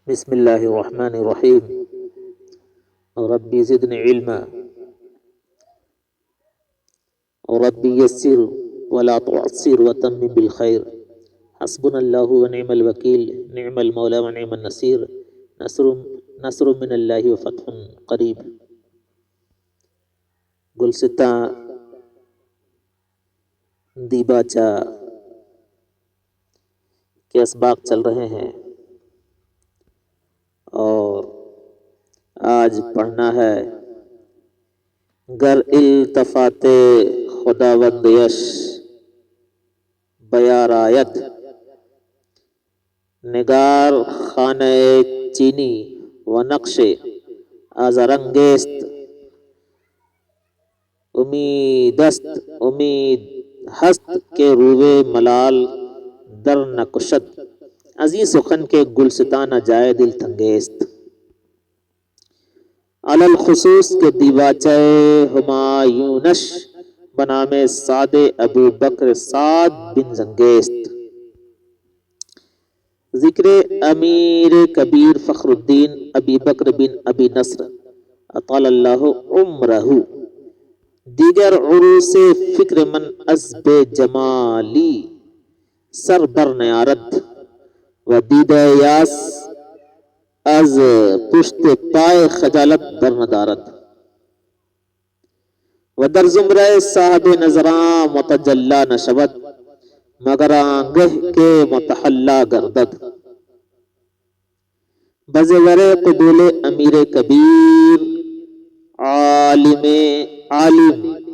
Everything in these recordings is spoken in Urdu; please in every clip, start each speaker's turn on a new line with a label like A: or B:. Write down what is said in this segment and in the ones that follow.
A: بسم اللہ الرحمن الرحیم ربی زدنی علما ربی یسر ولا تعسر وتمم بالخیر حسبنا اللہ ونعم الوکیل نعم المولا ونعم النصیر نصر من اللہ وفتح قریب۔ گلستاں دیباچہ کے اسباق چل رہے ہیں اور آج پڑھنا ہے گر التفات خداوند یش بیارایت نگار خانہ چینی و نقش آزرنگیست امید ہست کے روے ملال در نکشد عزیز سخن کے گلستان جائے دل تنگیست علی الخصوص کے دیباچہ ہمایونش بنام سعد ابو بکر سعد بن زنگیست۔ ذکر امیر کبیر فخر الدین ابی بکر بن ابی نصر اطال اللہ عمرہ دیگر عروس فکر من از بے جمالی سر بر نیارد و دید یاس از پشت پائے خجالت در ندارد و در زمرہ صاحب نظراں متجلا نشود مگر آنگہ کے متحلا گردد بزور قبول امیر کبیر عالم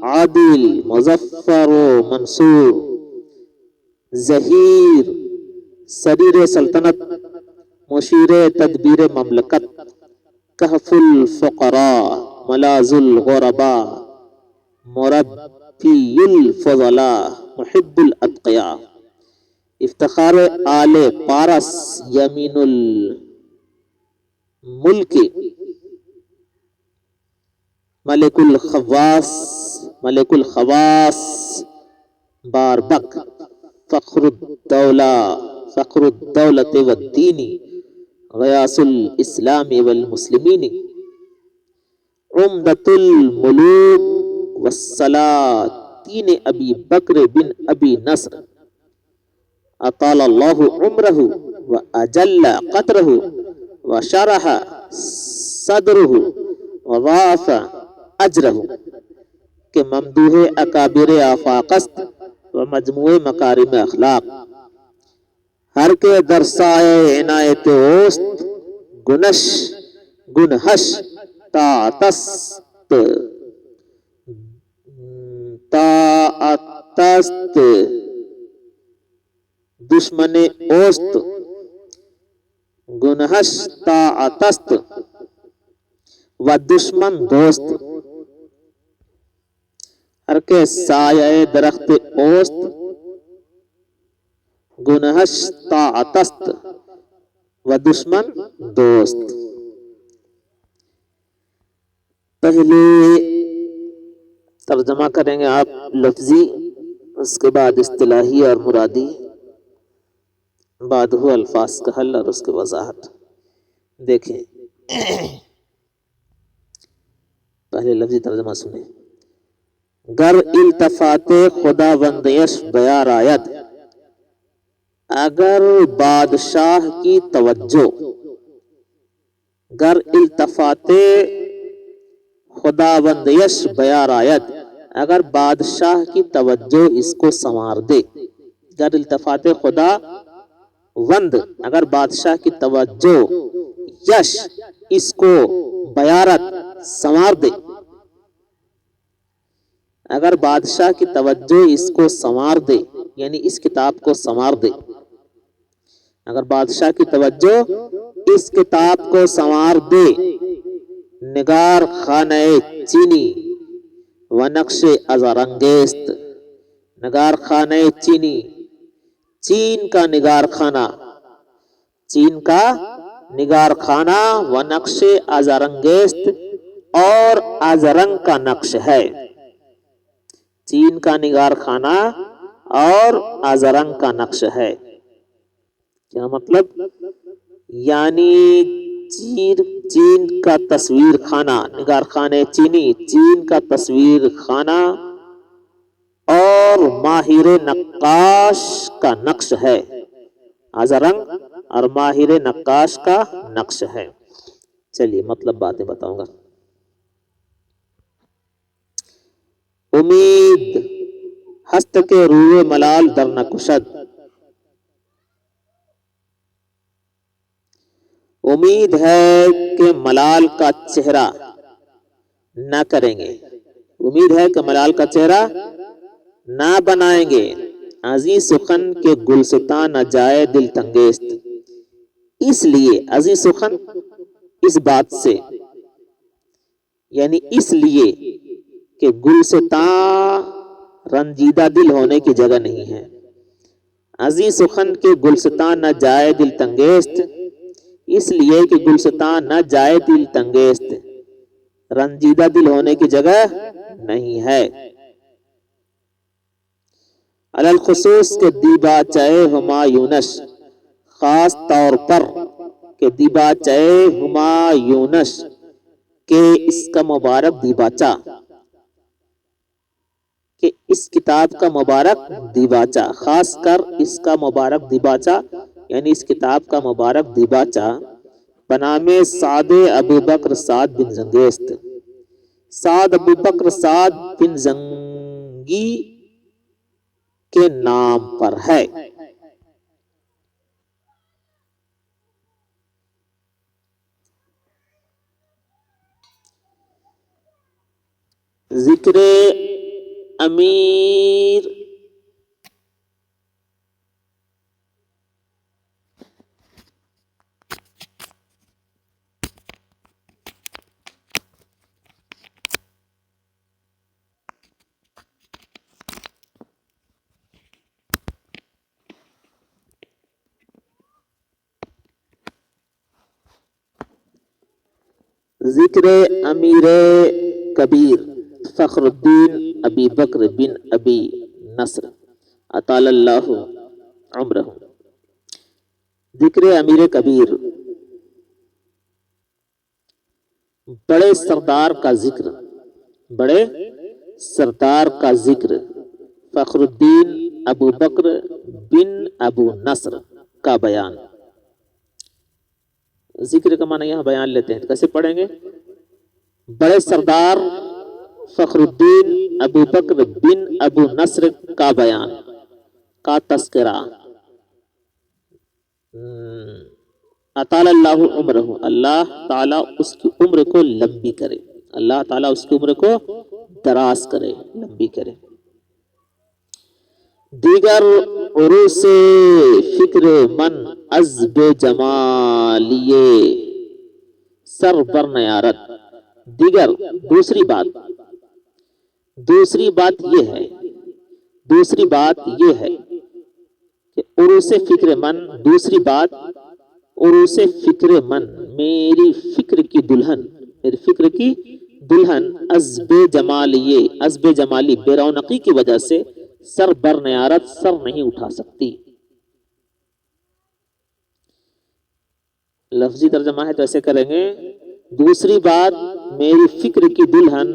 A: عادل مظفر و منصور ظہیر سریر سلطنت مشیر تدبیر مملکت کہف الفقراء ملاذ الغرباء مربی الفضلاء محب الاتقیاء افتخار آل پارس یمین الملک ملک الخواس باربک فخر الدولت والدین غیاث الاسلام والمسلمین عمدۃ الملوک والسلاطین ابی بکر بن ابی نصر اطال اللہ عمرہ واجل قدرہ وشرح صدرہ وضاعف اجرہ کہ ممدوح اکابر آفاق است و مجموع مکارم اخلاق ہر کے درسائے عنایت اوست گنہش طاعتست دشمن اوست گنہش طاعتست و دشمن دوست ہر کے سایہ درخت اوست گنہش طاعتست و دشمن دوست۔ پہلے ترجمہ کریں گے آپ لفظی، اس کے بعد اصطلاحی اور مرادی، بعد ہو الفاظ کا حل اور اس کی وضاحت۔ دیکھیں پہلے لفظی ترجمہ سنیں۔ گر التفات خداوندیش بیار آید، اگر بادشاہ کی توجہ، گر التفات خداوندیش بیار آید، اگر بادشاہ کی توجہ اس کو سنوار دے۔ گر التفات خدا وند، اگر بادشاہ کی توجہ، یش اس کو، بیارت سنوار دے، اگر بادشاہ کی توجہ اس کو سنوار دے یعنی اس کتاب کو سنوار دے، اگر بادشاہ کی توجہ اس کتاب کو سنوار دے، نگار خانہ چینی و نقش ازرنگیست، نگار خانہ چینی، چین کا نگار خانہ، چین کا نگار خانہ و نقش ازرنگیست اور ازرنگ کا نقش ہے، چین کا نگار خانہ اور ازرنگ کا نقش ہے۔ کیا مطلب؟ یعنی چین کا تصویر خانہ، نگار خانے چینی، چین کا تصویر خانہ اور ماہر نقاش کا نقش ہے، آزا رنگ اور ماہر نقاش کا نقش ہے۔ چلیے مطلب باتیں بتاؤں گا۔ امید ہست کے روئے ملال در نہ کشد، امید ہے کہ ملال کا چہرہ نہ کریں گے، امید ہے کہ ملال کا چہرہ نہ بنائیں گے، عزیز سخن کے گلستان نہ جائے دل تنگیست، اس لیے عزیز سخن اس بات سے، یعنی اس لیے کہ گلستان رنجیدہ دل ہونے کی جگہ نہیں ہے، عزیز سخن کے گلستان نہ جائے دل تنگیست، اس لیے کہ گلستان نہ جائے دل تنگیست، رنجیدہ دل ہونے کی جگہ نہیں ہے۔ علی الخصوص کے دیباچہ ہمایونش، خاص طور پر کہ دیباچہ ہمایونش کہ اس کا مبارک دیباچہ، کہ اس کتاب کا مبارک دیباچہ، خاص کر اس کا مبارک دیباچہ یعنی اس کتاب کا مبارک دیباچہ بنام سعد ابو بکر سعد بن زنگیست، سعد ابو بکر سعد بن زنگی کے نام پر ہے۔ ذکر امیر ذکر امیر کبیر فخر الدین ابی بکر بن ابی نصر اطال اللہ عمرہ، ذکر امیر کبیر بڑے سردار کا ذکر، بڑے سردار کا ذکر، فخر الدین ابو بکر بن ابو نصر کا بیان، ذکر کا معنی یہاں بیان لیتے ہیں، کیسے پڑھیں گے؟ بڑے سردار فخر الدین ابو بکر بن ابو نصر کا بیان، کا تذکرہ، اطال اللہ عمرہ، اللہ تعالیٰ اس کی عمر کو لمبی کرے، اللہ تعالیٰ اس کی عمر کو دراز کرے، لمبی کرے۔ دیگر عروس فکر من از بے جمالیے سر بر نیارت، دیگر دوسری بات یہ ہے کہ عروس فکر من، دوسری بات عروس فکر من، میری فکر کی دلہن از بے جمالی بے رونقی کی وجہ سے سر بر نیارت، سر نہیں اٹھا سکتی۔ لفظی ترجمہ ہے تو ایسے کریں گے، دوسری بات میری فکر کی دلہن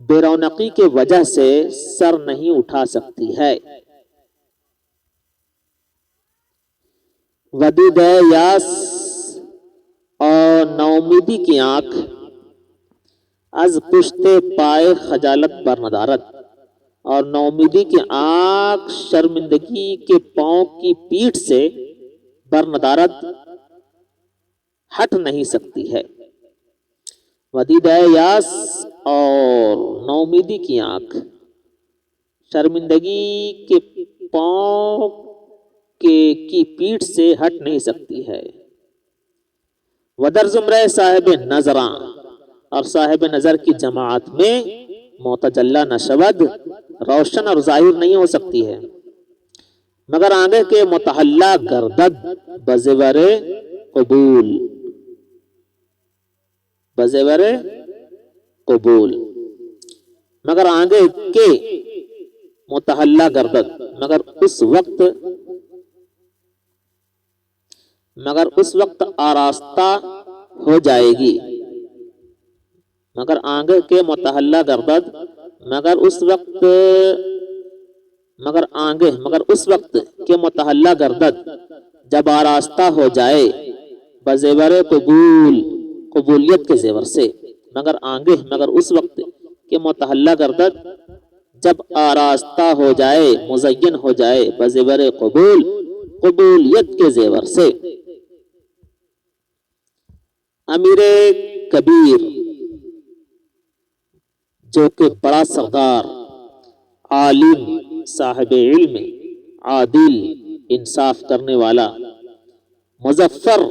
A: بے رونقی کے وجہ سے سر نہیں اٹھا سکتی ہے۔ ودید یاس اور نومیدی کی آنکھ، از پشت پائے خجالت بر ندارت، اور نومیدی کی آنکھ شرمندگی کے پاؤں کی پیٹھ سے بر ندارت ہٹ نہیں سکتی ہے۔ ودید یاس اور نومیدی کی آنکھ شرمندگی کے پاؤں کی پیٹھ سے ہٹ نہیں سکتی ہے۔ ودر زمرہ صاحب نظراں، اور صاحب نظر کی جماعت میں معتجلہ نشود، روشن اور ظاہر نہیں ہو سکتی ہے، مگر آگے کے متحلہ گردد بزور قبول، مگر آگے کے متحلہ گردد، مگر اس وقت مگر اس وقت آراستہ ہو جائے گی، مگر آنگے کے متحلہ گردد، مگر اس وقت مگر آنگے مگر اس وقت کے متحلہ گردد جب آراستہ ہو جائے بزیور قبولیت کے زیور سے، مگر آنگے مگر اس وقت کے متحلہ گردد جب آراستہ ہو جائے مزین ہو جائے بزیور قبولیت کے زیور سے۔ امیر کبیر جو کہ بڑا سردار، عالم، صاحب علم، عادل، انصاف کرنے والا، مظفر،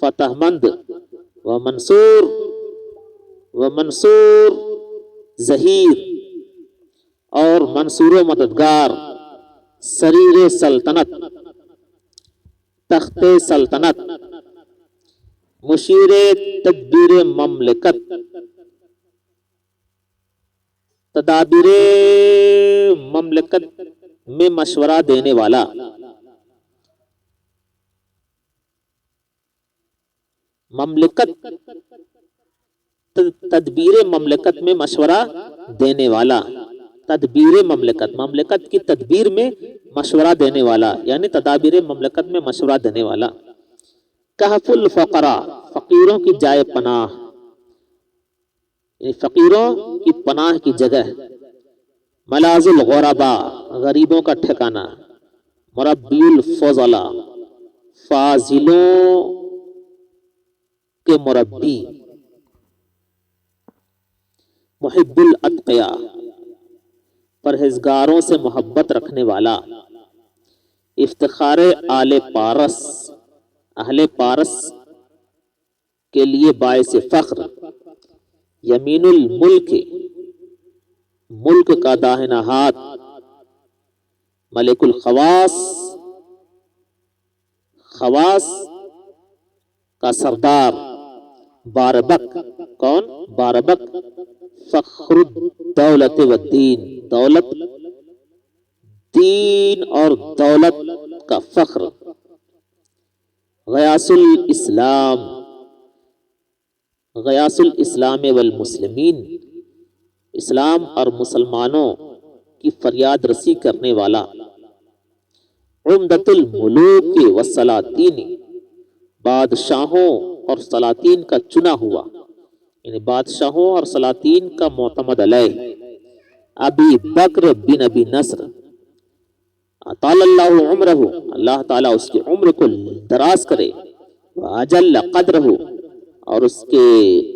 A: فتح مند، و منصور ظہیر اور منصور و مددگار، سریر سلطنت، تخت سلطنت، مشیر تدبیر مملکت، تدابیر مملکت میں مشورہ دینے والا، مملکت تدبیر مملکت میں مشورہ دینے والا، تدبیر مملکت کی تدبیر میں مشورہ دینے والا یعنی تدابیر مملکت میں مشورہ دینے والا، کہف الفقراء فقیروں کی جائے پناہ، یعنی فقیروں کی پناہ کی جگہ، ملاذ الغرباء غریبوں کا ٹھکانہ، مربی الفضلاء فاضلوں کے مربی، محب الاتقیاء پرہیزگاروں سے محبت رکھنے والا، افتخار آل پارس اہل پارس کے لیے باعث فخر، یمین الملک ملک کا داہنا ہاتھ، ملک الخواص خواص کا سردار، باربک کون؟ باربک، فخر الدولت والدین دولت دین اور دولت کا فخر، غیاث الاسلام غیاث الاسلام والمسلمین اسلام اور مسلمانوں کی فریاد رسی کرنے والا، عمدۃ الملوک والسلاطین بادشاہوں اور سلاطین کا چنا ہوا، یعنی بادشاہوں اور سلاطین کا معتمد علیہ، ابی بکر بن ابی نصر اطال اللہ عمرہ اللہ تعالیٰ اس کی عمر کو دراز کرے، واجل قدرہ اور اس کے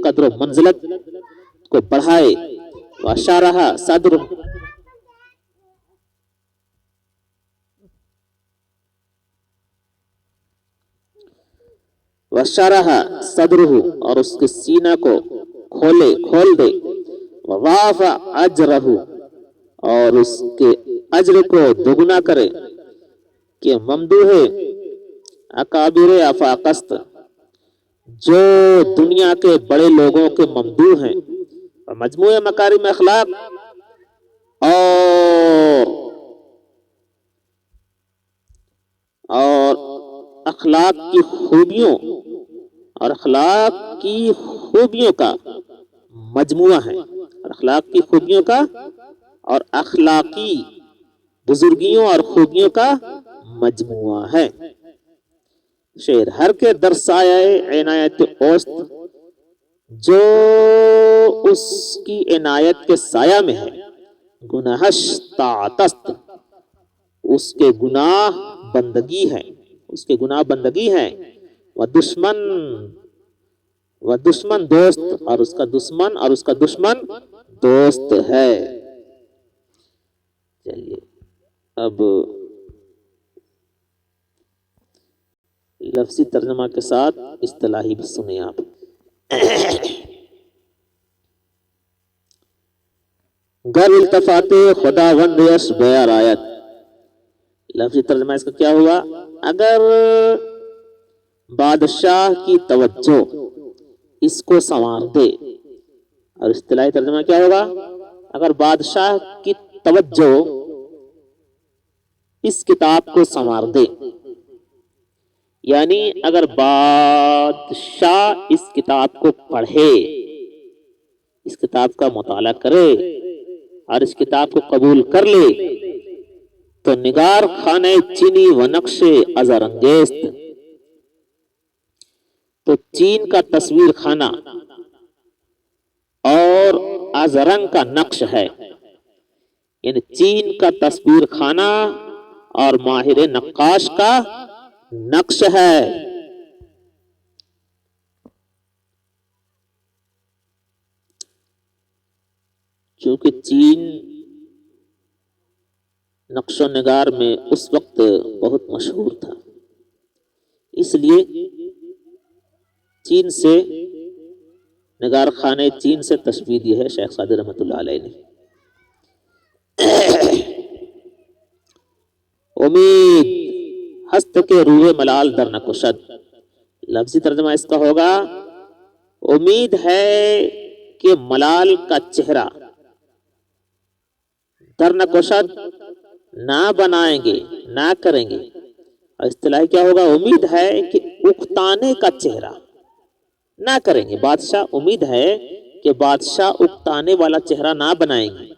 A: قدر و منزلت کو بڑھائے، وشرح صدر وشرح صدرہ اور اس کے سینہ کو کھول دے، وضاعف اجرہ اور اس کے اجر کو دگنا کرے، کہ ممدوح اکابر افاقست جو دنیا کے بڑے لوگوں کے ممدوح ہیں، مجموعہ مکارم اخلاق اور اخلاق کی خوبیوں اور اخلاق کی خوبیوں کا مجموعہ ہے، اور اخلاق کی خوبیوں کا اور اخلاقی بزرگیوں اور خوبیوں کا مجموعہ ہے۔ شعر ہر کے در سایہ عنایت اوست جو اس کی عنایت کے سایہ میں ہے، گناہش طاعتست اس کے گناہ بندگی ہے، اس کے گناہ بندگی ہے، و دشمن دوست اور اس کا دشمن دوست ہے۔ چلیے اب لفظی ترجمہ کے ساتھ اصطلاحی بھی سنیں آپ۔ گر التفات خداوند یش بے رایت، لفظی ترجمہ اس کا کیا ہوا؟ اگر بادشاہ کی توجہ اس کو سنوار دے، اور اصطلاحی ترجمہ کیا ہوگا؟ اگر بادشاہ کی توجہ اس کتاب کو سنوار دے، یعنی اگر بادشاہ اس کتاب کو پڑھے، اس کتاب کا مطالعہ کرے اور اس کتاب کو قبول کر لے تو نگار خانے چینی و نقش ازر انگیست، تو چین کا تصویر خانہ اور ازرنگ کا نقش ہے، یعنی چین کا تصویر خانہ اور ماہر نقاش کا نقش ہے۔ چونکہ چین نقش و نگار میں اس وقت بہت مشہور تھا، اس لیے چین سے نگار خانے چین سے تشبیہ دی ہے شیخ سعدی رحمۃ اللہ علیہ نے۔ امید ہست کے روح ملال در نکشد، لفظی ترجمہ اس کا ہوگا امید ہے کہ ملال کا چہرہ در نکشد نہ بنائیں گے، نہ کریں گے، اور اصطلاحی کیا ہوگا امید ہے کہ اکتانے کا چہرہ نہ کریں گے، بادشاہ امید ہے کہ بادشاہ اکتانے والا چہرہ نہ بنائیں گے۔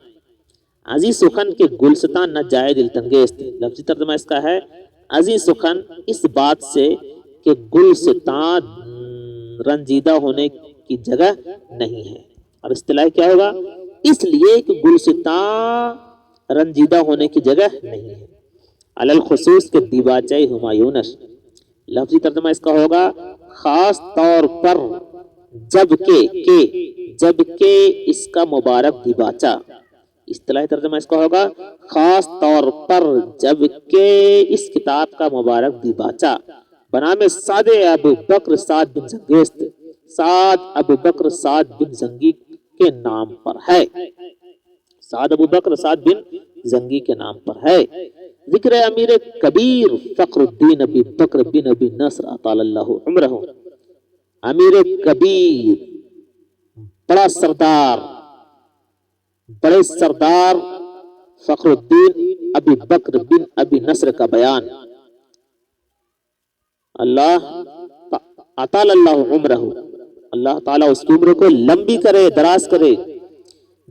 A: عزیز سخن کے گلستان نہ جائے دل تنگیست، لفظی ترجمہ اس کا ہے عزیز سخن اس بات سے کہ گلستان رنجیدہ ہونے کی جگہ نہیں ہے، اور اصطلاح کیا ہوگا اس لیے کہ گلستان رنجیدہ ہونے کی جگہ نہیں ہے۔ علی الخصوص کے دیباچہ ہمایونش، لفظی ترجمہ اس کا ہوگا خاص طور پر جبکہ اس کا مبارک دیباچہ، اصطلاحی ترجمہ اس کا ہوگا خاص طور پر جبکہ اس کتاب کا مبارک دیباچہ بنام سعد ابو بکر سعد بن زنگیست، سعد ابو بکر سعد بن زنگی کے نام پر ہے، سعد ابو بکر سعد بن زنگی کے نام پر ہے۔ ذکر امیر کبیر فخر الدین ابی بکر بن ابی نصر اطال اللہ عمرہ، امیر کبیر بڑے سردار فخر الدین ابی بکر بن ابی نصر کا بیان، اللہ اطال اللہ عمرہ، اللہ تعالیٰ اس کی عمر کو لمبی کرے، دراز کرے۔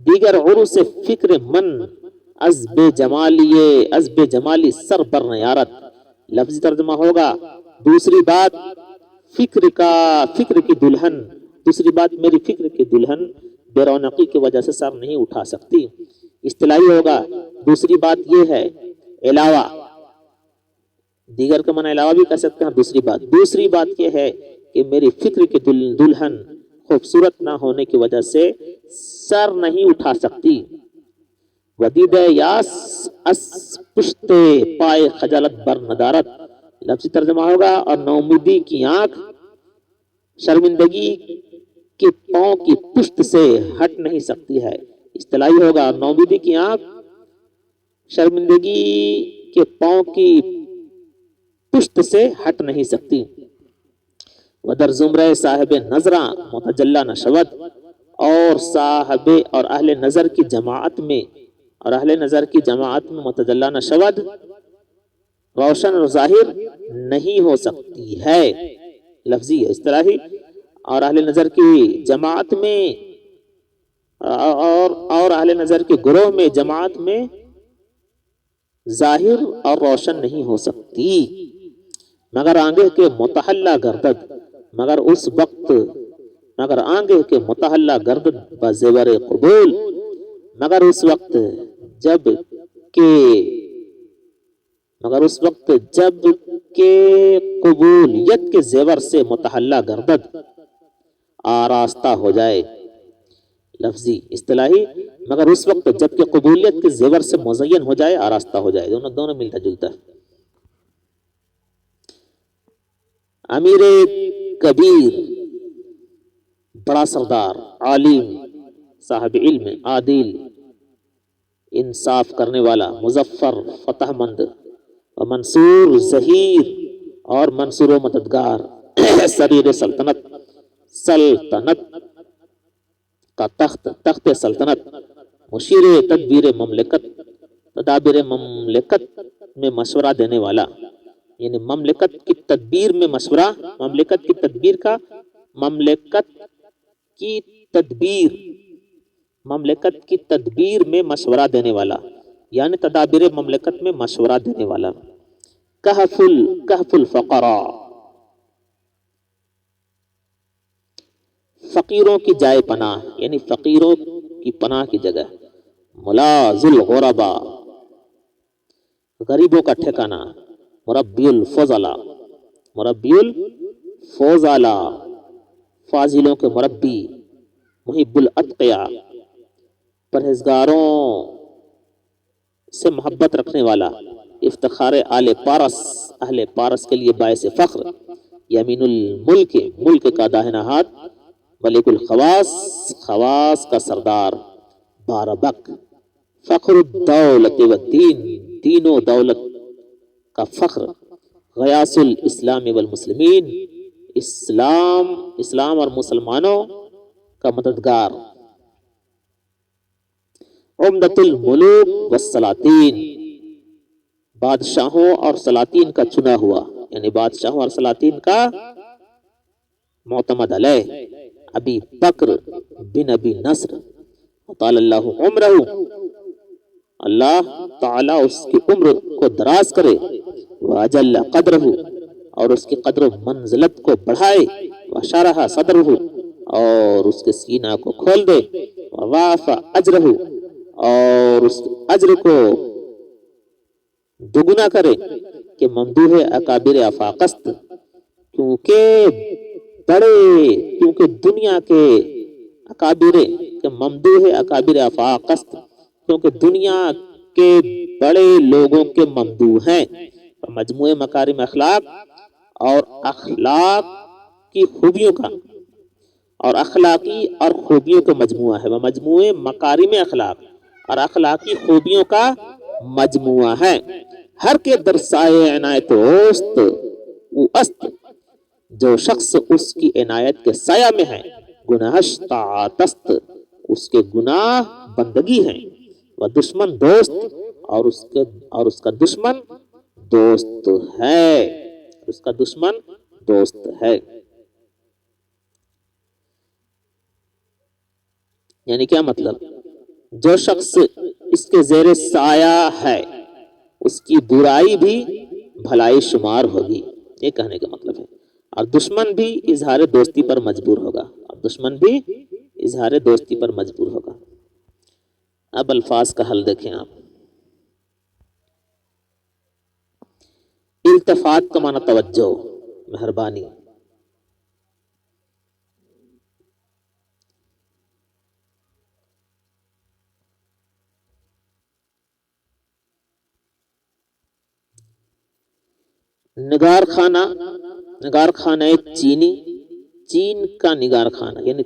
A: دیگر عروس فکر من از بے جمالی سر بر نیارت، لفظی ترجمہ ہوگا دوسری بات فکر کی دلہن، دوسری بات میری فکر کی دلہن بے رونقی کی وجہ سے سر نہیں اٹھا سکتی، اصطلاحی ہوگا دوسری بات یہ ہے علاوہ، دیگر کا معنی علاوہ بھی کر سکتے ہیں، دوسری بات یہ ہے کہ میری فکر کی دلہن خوبصورت نہ ہونے کی وجہ سے سر نہیں اٹھا سکتی۔ ودید یاس اس پشت پائے خجالت بر ندارت، لفظی ترجمہ ہوگا اور نومیدی کی آنکھ شرمندگی کے پاؤں کی پشت سے ہٹ نہیں سکتی ہے، اصطلاحی ہوگا نومیدی کی آنکھ شرمندگی کے پاؤں کی پشت سے ہٹ نہیں سکتی۔ ودر زمرہ صاحب نظراں متجلا نشود، اور صاحب اور اہل نظر کی جماعت میں متجلا نشود روشن اور ظاہر نہیں ہو سکتی ہے، لفظی اصطلاحی، اور اہل نظر کی جماعت میں اور اہل نظر کے گروہ میں جماعت میں ظاہر اور روشن نہیں ہو سکتی، مگر آنگے کے متحلہ گردد، مگر آنگے کے متحلہ گردد بزیور قبول، مگر اس وقت جب کہ قبولیت کے زیور سے متحلہ گردد آراستہ ہو جائے، لفظی اصطلاحی مگر اس وقت جب کہ قبولیت کے زیور سے مزین ہو جائے، آراستہ ہو جائے، دونوں ملتا جلتا ہے۔ امیر کبیر بڑا سردار، عالم، صاحب علم، عادل، انصاف کرنے والا، مظفر، فتح مند، منصور، ظہیر اور منصور و مددگار، سریر سلطنت کا تخت سلطنت، مشیر تدابیر مملکت میں مشورہ دینے والا، یعنی مملکت کی تدبیر میں مشورہ، مملکت کی تدبیر کا، مملکت کی تدبیر، مملکت کی تدبیر میں مشورہ دینے والا، یعنی تدابیر مملکت میں مشورہ دینے والا۔ کہف الفقراء، فقیروں کی جائے پناہ، یعنی فقیروں کی پناہ کی جگہ۔ ملاذ الغرباء، غریبوں کا ٹھکانہ۔ مربی الفضلاء، مربی الفضلاء، فاضلوں کے مربی۔ محب الاتقیاء، پرہیزگاروں سے محبت رکھنے والا۔ افتخار آل پارس، اہل پارس کے لیے باعث فخر۔ یمین الملک، ملک کا داہنا ہاتھ۔ ملک الخواص، خواص کا سردار۔ باربک، فخر الدولت والدین، دین و دولت کا فخر۔ غیاث الاسلام والمسلمین، اسلام اور مسلمانوں کا مددگار۔ عمدۃ الملوک والسلاطین، بادشاہوں اور سلاطین کا چنا ہوا، یعنی بادشاہوں اور سلاطین کا معتمد علیہ۔ ابی بکر بن ابی نصر، طال اللہ عمرہ، اللہ تعالیٰ اس کی عمر کو دراز کرے۔ واجل قدرہ، اور اس کی قدر و منزلت کو بڑھائے۔ وشرح صدرہ، اور اس کے سینہ کو کھول دے۔ وواف اجرہ، اور اس اجر کو دگنا کرے۔ کہ ممدوح اکابر افاقست، کیونکہ دنیا کے اکابر، کہ ممدوح اکابر افاقست، کیونکہ دنیا کے بڑے لوگوں کے ممدوح ہیں۔ مجموعہ مکارم اخلاق، اور اخلاق کی خوبیوں کا، اور اخلاقی اور خوبیوں کا مجموعہ ہے۔ وہ مجموعہ مکارم اخلاق اور اخلاقی خوبیوں کا مجموعہ ہے۔ ہر کے در سائے عنایت اوست او است، جو شخص اس کی عنایت کے سایہ میں ہے۔ گناہش طاعتست، اس کے گناہ بندگی ہیں۔ وہ دشمن دوست، اور اس کا دشمن دوست ہے، اس کا دشمن دوست ہے۔ یعنی کیا مطلب؟ جو شخص اس کے زیر سایہ ہے، اس کی برائی بھی بھلائی شمار ہوگی، یہ کہنے کا مطلب ہے۔ اور دشمن بھی اظہار دوستی پر مجبور ہوگا، اور دشمن بھی اظہار دوستی پر مجبور ہوگا۔ اب الفاظ کا حل دیکھیں آپ۔ التفات کا معنی توجہ، مہربانی۔ نگار خانہ، نگار خانہ چینی، چین کا نگار خانہ، یعنی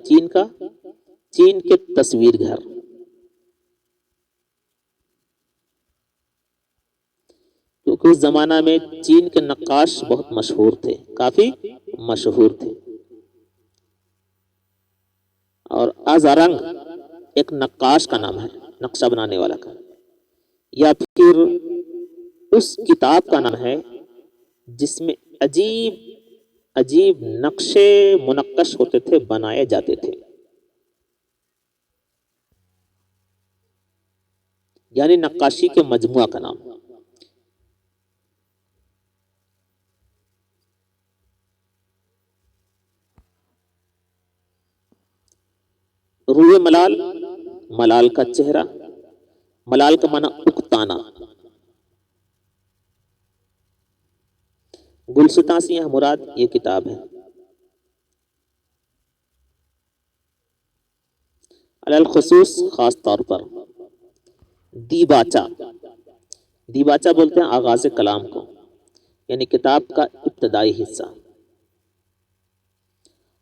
A: چین کے تصویر گھر۔ کیونکہ اس زمانہ میں چین کے نقاش بہت مشہور تھے، کافی مشہور تھے۔ اور ازارنگ ایک نقاش کا نام ہے، نقشہ بنانے والا کا، یا پھر اس کتاب کا نام ہے جس میں عجیب نقشے منقش ہوتے تھے، بنائے جاتے تھے، یعنی نقاشی کے مجموعہ کا نام۔ روئے ملال، ملال کا چہرہ، ملال کا معنی اکتانا۔ گلستاں سے یہاں مراد یہ کتاب ہے۔ علی الخصوص، خاص طور پر۔ دیباچہ، دیباچہ بولتے ہیں آغاز کلام کو، یعنی کتاب کا ابتدائی حصہ۔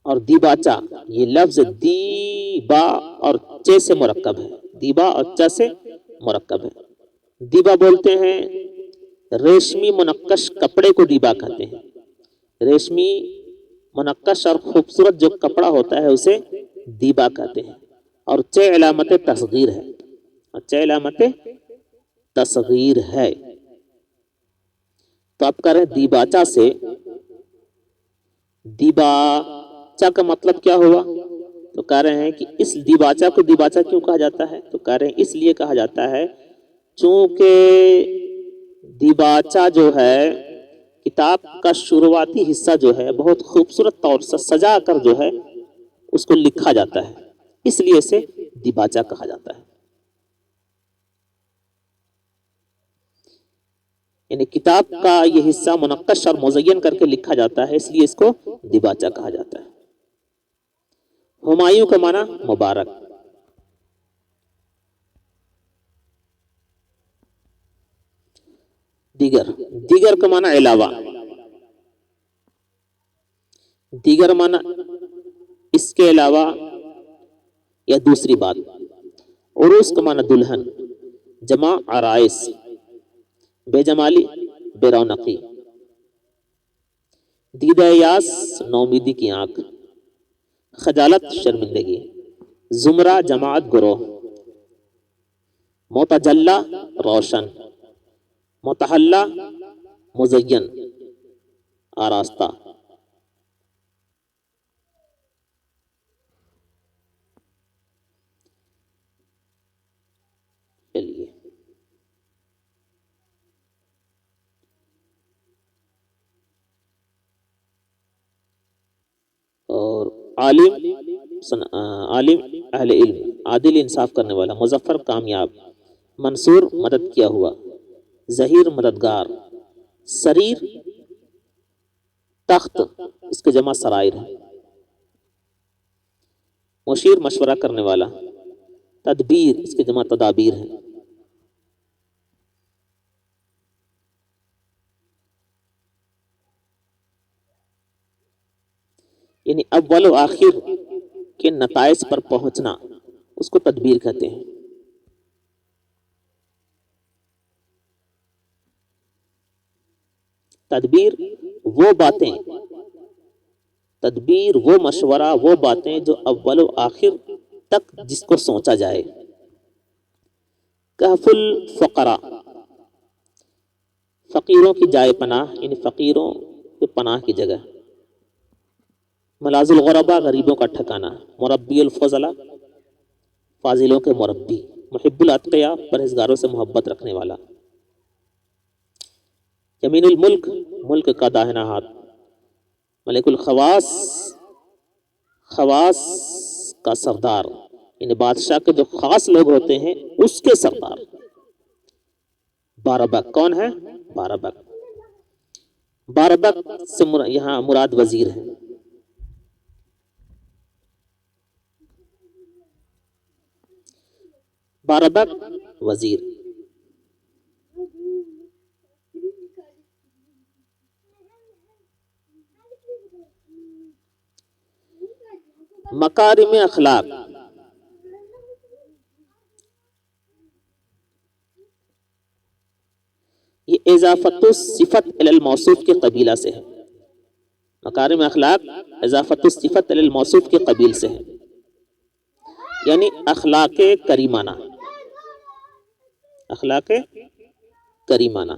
A: اور دیباچہ یہ لفظ دیبا اور چے سے مرکب ہے، دیبا اور چا سے مرکب ہے۔ دیبا بولتے ہیں ریشمی منقش کپڑے کو دیبا کہتے ہیں۔ ریشمی منقش اور خوبصورت جو کپڑا ہوتا ہے اسے دیبا کہتے ہیں۔ اور چے علامت تصغیر ہے، اور چے علامت تصغیر ہے۔ تو آپ کہہ رہے ہیں دیباچہ سے، دیباچہ کا مطلب کیا ہوا؟ تو کہہ رہے ہیں کہ اس دیباچہ کو دیباچہ کیوں کہا جاتا ہے؟ تو کہہ رہے ہیں اس لیے کہا جاتا ہے چونکہ دیباچہ جو ہے کتاب کا شروعاتی حصہ جو ہے بہت خوبصورت طور سے سجا کر جو ہے اس کو لکھا جاتا ہے، اس لیے اسے دیباچہ کہا جاتا ہے. یعنی کتاب کا یہ حصہ منقش اور مزین کر کے لکھا جاتا ہے، اس لیے اس کو دیباچہ کہا جاتا ہے. ہمایوں کا معنی مبارک. دیگر، دیگر کا معنی علاوہ، دیگر معنی اس کے علاوہ یا دوسری بات. عروس کا معنی دلہن، جمع عرائس، بے جمالی، بے رونقی. دیدہ یاس نومیدی کی آنکھ، خجالت شرمندگی. زمرہ جماعت گروہ، متجلا روشن، متحلہ مزین آراستہ. چلیے اور عالم، عالم اہل علم، عادل انصاف کرنے والا. مظفر کامیاب، منصور مدد کیا ہوا، ظہیر مددگار. سریر تخت، اس کے جمع سرائر ہے. مشیر مشورہ کرنے والا. تدبیر، اس کے جمع تدابیر ہے. یعنی اول و آخر کے نتائج پر پہنچنا اس کو تدبیر کہتے ہیں. تدبیر وہ باتیں، تدبیر وہ مشورہ، وہ باتیں جو اول و آخر تک جس کو سوچا جائے. کہف الفقراء، فقیروں کی جائے پناہ، یعنی فقیروں کی پناہ کی جگہ. ملاذ الغرباء، غریبوں کا ٹھکانہ. مربی الفضلاء، فاضلوں کے مربی. محب الاتقیاء، پرہیزگاروں سے محبت رکھنے والا. یمین الملک، ملک کا داہنا ہاتھ. ملک الخواص، خواص کا سردار، یعنی بادشاہ کے جو خاص لوگ ہوتے ہیں اس کے سردار. باربک، کون ہے؟ باربک. باربک سے یہاں مراد وزیر ہے. باربک وزیر. مکارم اخلاق، یہ اضافت الصفت الی الموصوف کے قبیلہ سے ہے. مکارم اخلاق اضافت الصفت الی الموصوف کے قبیل سے ہے، یعنی اخلاق کریمانہ، اخلاق کریمانہ.